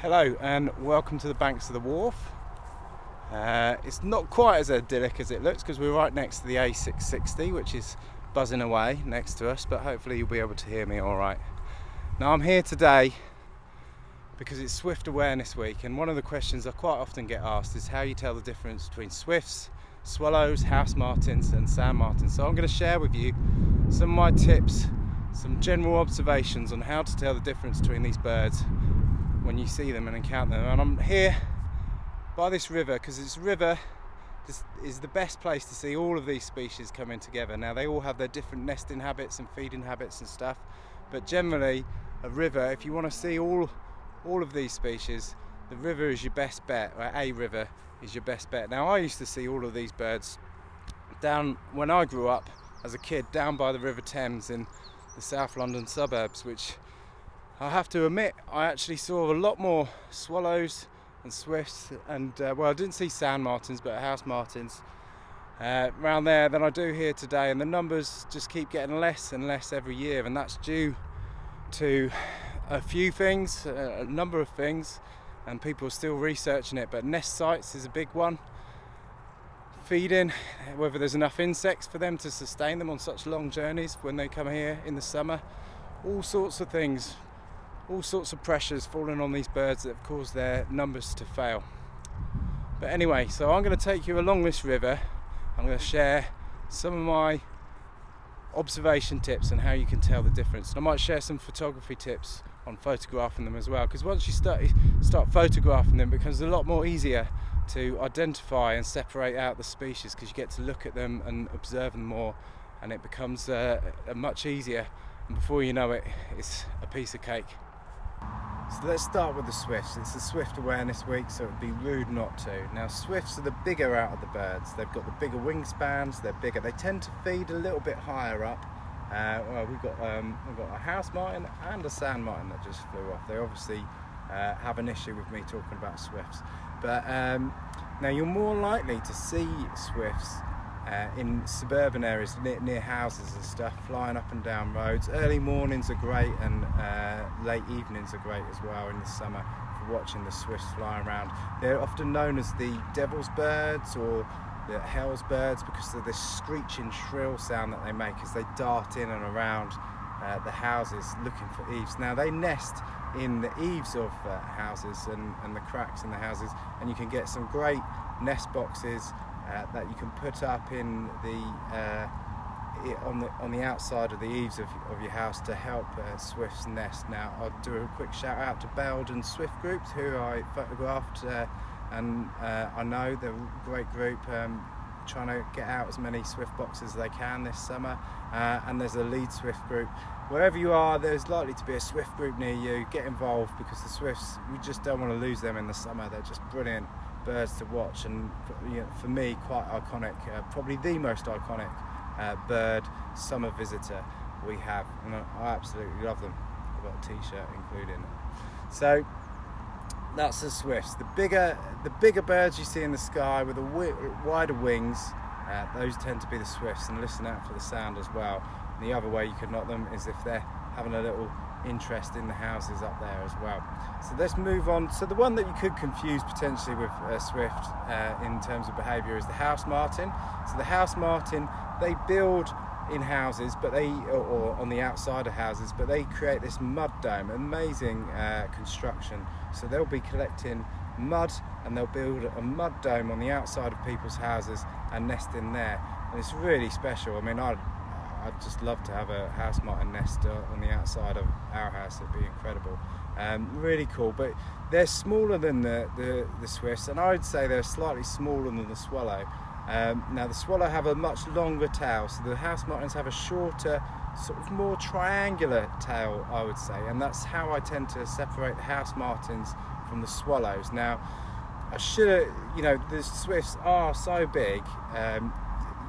Hello and welcome to the banks of the Wharfe. It's not quite as idyllic as it looks because we're right next to the A660, which is buzzing away next to us, but hopefully you'll be able to hear me all right. Now I'm here today because it's Swift Awareness Week, and one of the questions I quite often get asked is how you tell the difference between swifts, swallows, house martins and sand martins. So I'm going to share with you some of my tips, some general observations on how to tell the difference between these birds when you see them and encounter them. And I'm here by this river because this river is the best place to see all of these species coming together. Now they all have their different nesting habits and feeding habits and stuff, but generally a river, if you want to see all of these species, the river is your best bet, or a river is your best bet. Now I used to see all of these birds down when I grew up as a kid down by the River Thames in the South London suburbs, which I have to admit I actually saw a lot more swallows and swifts and well, I didn't see sand martins but house martins around there than I do here today, and the numbers just keep getting less and less every year, and that's due to a few things, a number of things, and people are still researching it, but nest sites is a big one. Feeding, whether there's enough insects for them to sustain them on such long journeys when they come here in the summer, all sorts of things, all sorts of pressures falling on these birds that have caused their numbers to fail. But anyway, so I'm going to take you along this river. I'm going to share some of my observation tips on how you can tell the difference, and I might share some photography tips on photographing them as well, because once you start photographing them, it becomes a lot more easier to identify and separate out the species, because you get to look at them and observe them more, and it becomes much easier, and before you know it, it's a piece of cake. So let's start with the swifts. It's the Swift Awareness Week, so it would be rude not to. Now swifts are the bigger out of the birds. They've got the bigger wingspans, they're bigger. They tend to feed a little bit higher up. We've got a house martin and a sand martin that just flew off. They obviously have an issue with me talking about swifts. But now you're more likely to see swifts in suburban areas near houses and stuff, flying up and down roads. Early mornings are great, and late evenings are great as well in the summer for watching the swifts fly around. They're often known as the devil's birds or the hell's birds because of this screeching shrill sound that they make as they dart in and around the houses looking for eaves. Now they nest in the eaves of houses and the cracks in the houses, and you can get some great nest boxes that you can put up in on the outside of the eaves of your house to help swifts nest. Now I'll do a quick shout out to Belgian Swift groups who I photographed, and I know they're a great group trying to get out as many swift boxes as they can this summer, and there's a lead swift group. Wherever you are, there's likely to be a swift group near you. Get involved, because the swifts, we just don't want to lose them in the summer. They're just brilliant birds to watch, and for me quite iconic, probably the most iconic bird summer visitor we have, and I absolutely love them. I've got a t-shirt including it. So that's the swifts. The bigger birds you see in the sky with the wider wings, those tend to be the swifts, and listen out for the sound as well. And the other way you can knock them is if they're having a little interest in the houses up there as well. So let's move on. So the one that you could confuse potentially with swift in terms of behaviour is the house martin. So the house martin, they build in houses, but or on the outside of houses, but they create this mud dome, amazing construction. So they'll be collecting mud and they'll build a mud dome on the outside of people's houses and nest in there, and it's really special. I mean, I'd just love to have a house martin nest on the outside of our house. It'd be incredible. Really cool, but they're smaller than the swifts, and I would say they're slightly smaller than the swallow. Now the swallow have a much longer tail, so the house martins have a shorter, sort of more triangular tail, I would say, and that's how I tend to separate the house martins from the swallows. Now I should, the swifts are so big,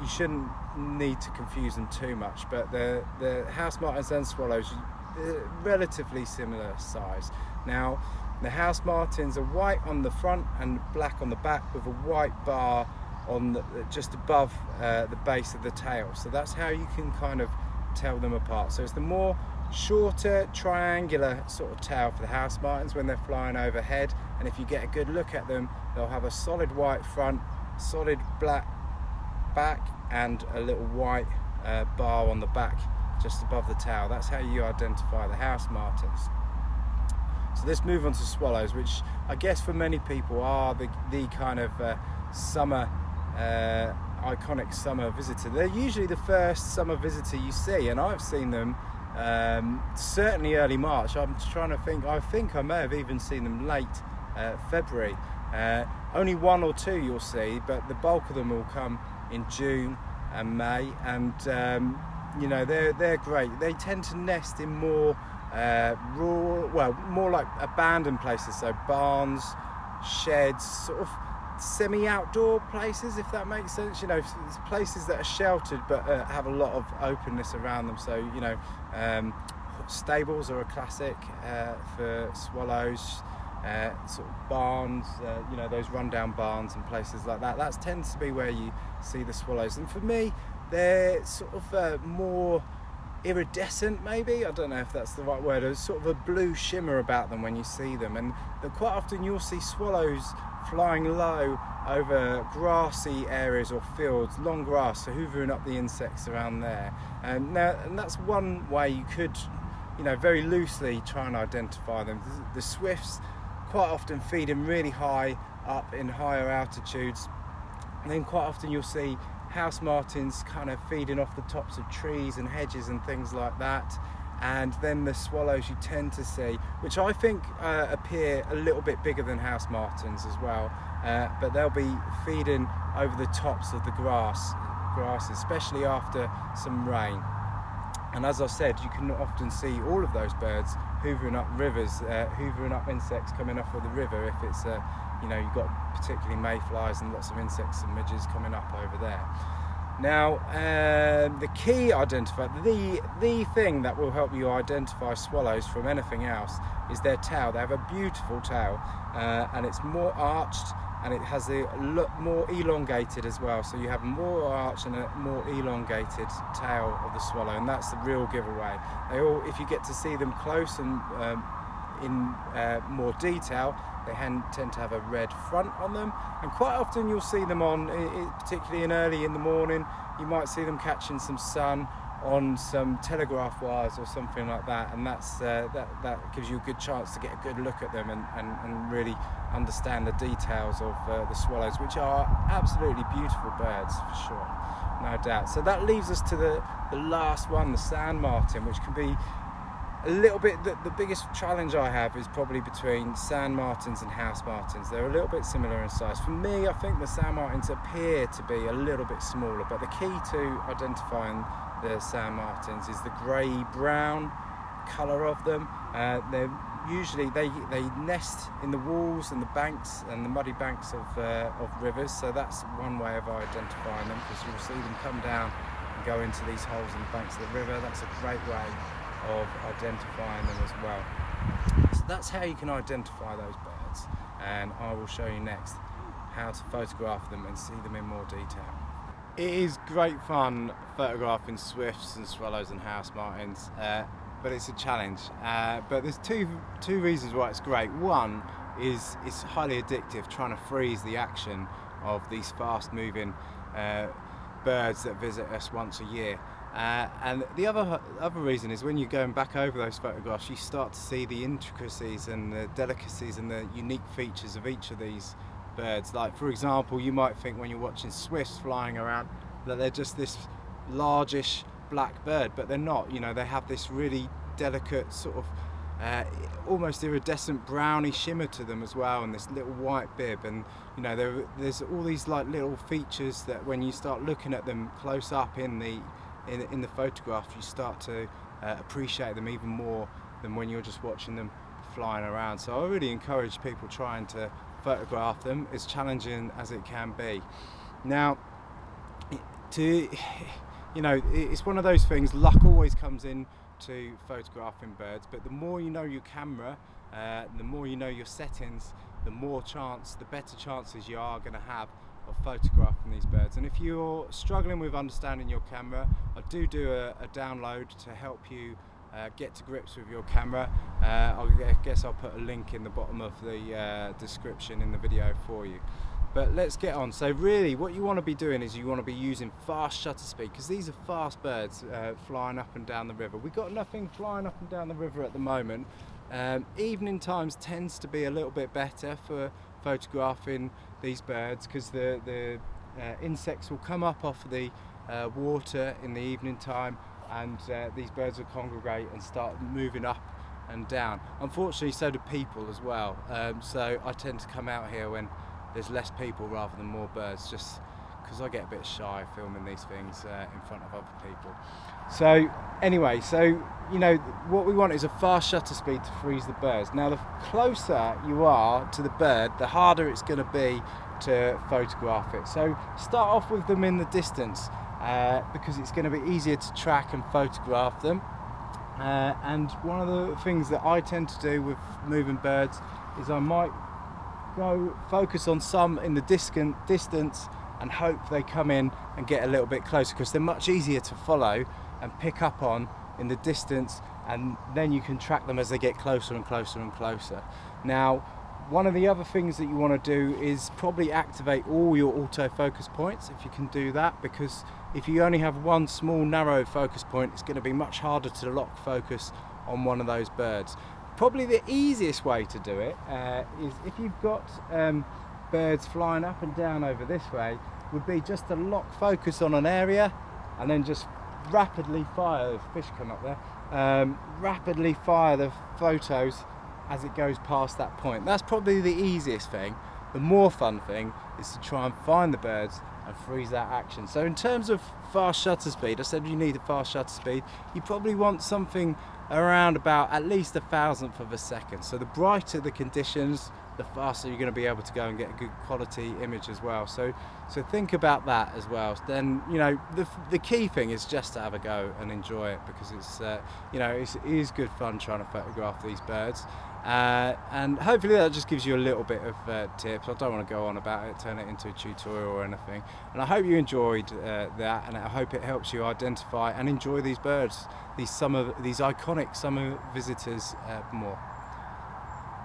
you shouldn't need to confuse them too much, but the house martins and swallows are relatively similar size. Now the house martins are white on the front and black on the back, with a white bar on just above the base of the tail. So that's how you can kind of tell them apart. So it's the more shorter, triangular sort of tail for the house martins when they're flying overhead, and if you get a good look at them, they'll have a solid white front, solid black back, and a little white bar on the back just above the tail. That's how you identify the house martins. So let's move on to swallows, which I guess for many people are the kind of summer iconic summer visitor. They're usually the first summer visitor you see, and I've seen them certainly early March. I'm trying to think, I think I may have even seen them late February. Only one or two you'll see, but the bulk of them will come in June and May, and you know, they're great. They tend to nest in more more like abandoned places, so barns, sheds, sort of semi-outdoor places, if that makes sense. You know, places that are sheltered but have a lot of openness around them. So, you know, stables are a classic for swallows. Sort of barns, you know, those rundown barns and places like that. That tends to be where you see the swallows. And for me, they're sort of more iridescent, maybe. I don't know if that's the right word. There's sort of a blue shimmer about them when you see them. And quite often you'll see swallows flying low over grassy areas or fields, long grass, so hoovering up the insects around there. And that's one way you could, you know, very loosely try and identify them. The swifts quite often feed in really high up in higher altitudes, and then quite often you'll see house martins kind of feeding off the tops of trees and hedges and things like that. And then the swallows you tend to see, which I think appear a little bit bigger than house martins as well, but they'll be feeding over the tops of the grass, especially after some rain. And as I said, you can often see all of those birds hoovering up rivers, hoovering up insects coming off of the river if it's, you know, you've got particularly mayflies and lots of insects and midges coming up over there. Now, the key identifier, the thing that will help you identify swallows from anything else is their tail. They have a beautiful tail, and it's more arched, and it has a look more elongated as well. So you have more arch and a more elongated tail of the swallow, and that's the real giveaway. They all, if you get to see them close and in more detail, they tend to have a red front on them, and quite often you'll see them on, particularly early in the morning, you might see them catching some sun on some telegraph wires or something like that, and that's that gives you a good chance to get a good look at them and really understand the details of the swallows, which are absolutely beautiful birds for sure, no doubt. So that leaves us to the last one, the sand martin, which can be a little bit, the biggest challenge I have is probably between sand martins and house martins. They're a little bit similar in size. For me, I think the sand martins appear to be a little bit smaller, but the key to identifying the sand martins is the grey-brown colour of them. They're usually, they nest in the walls and the banks and the muddy banks of rivers, so that's one way of identifying them, because you'll see them come down and go into these holes in the banks of the river. That's a great way of identifying them as well. So that's how you can identify those birds, and I will show you next how to photograph them and see them in more detail. It is great fun photographing swifts and swallows and house martins, but it's a challenge. But there's two reasons why it's great. One is it's highly addictive, trying to freeze the action of these fast moving birds that visit us once a year. And the other reason is when you're going back over those photographs, you start to see the intricacies and the delicacies and the unique features of each of these birds. Like, for example, you might think when you're watching swifts flying around that they're just this largish black bird, but they're not. You know, they have this really delicate sort of almost iridescent browny shimmer to them as well, and this little white bib, and you know, there's all these like little features that when you start looking at them close up in the photograph, you start to appreciate them even more than when you're just watching them flying around. So I really encourage people trying to photograph them, as challenging as it can be. Now, you know, it's one of those things, luck always comes in to photographing birds, but the more you know your camera, the more you know your settings, the better chances you are going to have of photographing these birds. And if you're struggling with understanding your camera, I do a download to help you get to grips with your camera. Guess I'll put a link in the bottom of the description in the video for you. But let's get on. So really what you want to be doing is you want to be using fast shutter speed, because these are fast birds flying up and down the river. We've got nothing flying up and down the river at the moment. Evening times tends to be a little bit better for photographing these birds, because the insects will come up off the water in the evening time, and these birds will congregate and start moving up and down. Unfortunately, so do people as well. So I tend to come out here when there's less people rather than more birds, just because I get a bit shy filming these things in front of other people. So anyway, you know, what we want is a fast shutter speed to freeze the birds. Now the closer you are to the bird, the harder it's going to be to photograph it. So start off with them in the distance, because it's going to be easier to track and photograph them. And one of the things that I tend to do with moving birds is I might go focus on some in the distance and hope they come in and get a little bit closer, because they're much easier to follow and pick up on in the distance, and then you can track them as they get closer and closer and closer. Now, one of the other things that you want to do is probably activate all your autofocus points if you can do that, because if you only have one small narrow focus point, it's going to be much harder to lock focus on one of those birds. Probably the easiest way to do it is, if you've got birds flying up and down over this way, would be just to lock focus on an area and then just rapidly fire. Fish come up there. Rapidly fire the photos as it goes past that point. That's probably the easiest thing. The more fun thing is to try and find the birds and freeze that action. So in terms of fast shutter speed, I said you need a fast shutter speed. You probably want something around about at least 1,000th of a second. So the brighter the conditions, the faster you're going to be able to go and get a good quality image as well. So think about that as well. Then, you know, the key thing is just to have a go and enjoy it, because it's you know, it is good fun trying to photograph these birds. And hopefully that just gives you a little bit of tips. I don't want to go on about it, turn it into a tutorial or anything. And I hope you enjoyed that, and I hope it helps you identify and enjoy these birds, these iconic summer visitors more.